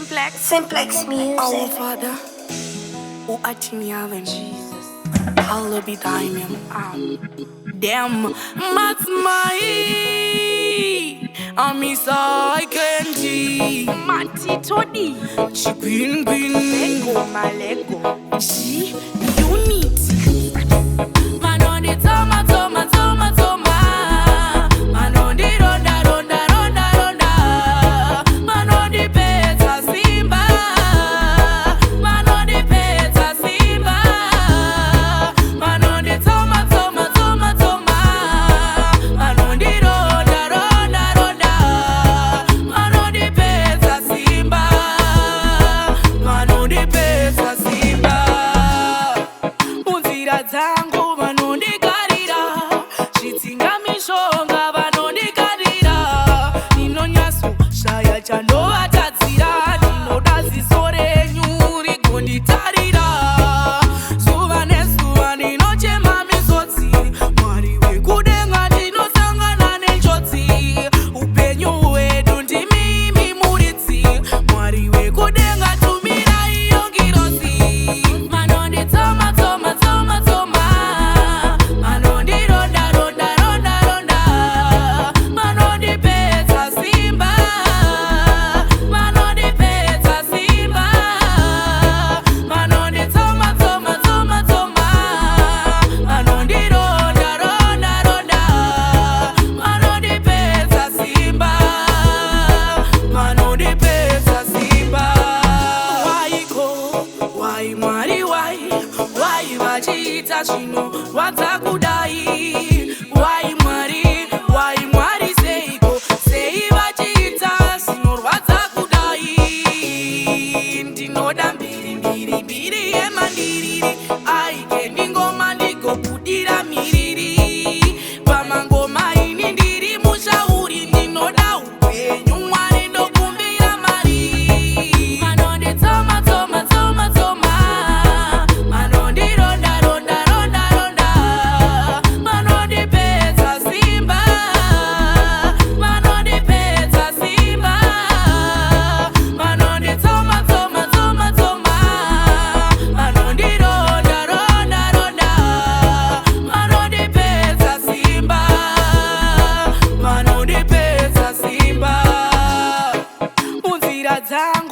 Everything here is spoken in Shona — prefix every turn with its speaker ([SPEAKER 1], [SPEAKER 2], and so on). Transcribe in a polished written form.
[SPEAKER 1] Simplex music.
[SPEAKER 2] Our Father, who art in heaven, Jesus, hallowed be thy name. Them, that's my Amisai Kenji.
[SPEAKER 3] Mati Todi.
[SPEAKER 2] Chipin Bin.
[SPEAKER 3] Lego, Malego.
[SPEAKER 2] G Unity.
[SPEAKER 3] Man on the toma, toma, toma, toma. Man on the ronda, ronda, ronda, ronda. Man on the peta simba. Man on the peta simba. Man on the toma, toma, toma, toma. Man on the ronda, ronda, ronda. Man on the peta simba. Man on the peta simba. Unzira zangu vanondikarira, chitsinga mishonga vanondikarira. Ninonyaso shaya chandovatadzira, ndinoda ziso renyu rigonditarira. Zuva nezuva ndinochema misodzi, Mwari wekudenga ndinosangana nenjodzi. Upenyu hwedu ndimimi muridzi, Mwari wekudenga tumira iyo ngirozi. Manonditoma, toma, toma, toma. Manondironda, ronda, ronda, ronda. Manondipedza simba. Manondipedza simba. Manonditoma, toma, toma, toma. Manondironda, ronda, ronda. Manondipedza simba. Manondipedza simba. Waiko, wai Mwari, wai vachiita zvino rwadzakudai. Wai Mwari seiko, sei vachiita zvino rwadzakudai. Ndinoda mbiri, mbiri, mbiri yemandiriri. Aike ndingoma ndigobudira miriri. Pamangoma ini ndiri mushauri, ndinoda upenyu, Mwari ndokumbira mari. Manonditoma, toma, toma, toma. Manondironda, ronda, ronda, ronda. Manondipedza simba. Manondipedza simba. Manonditoma, toma, toma, toma. Manondironda, ronda, ronda. Manondipedza simba. Manondipedza simba. Unzira dzangu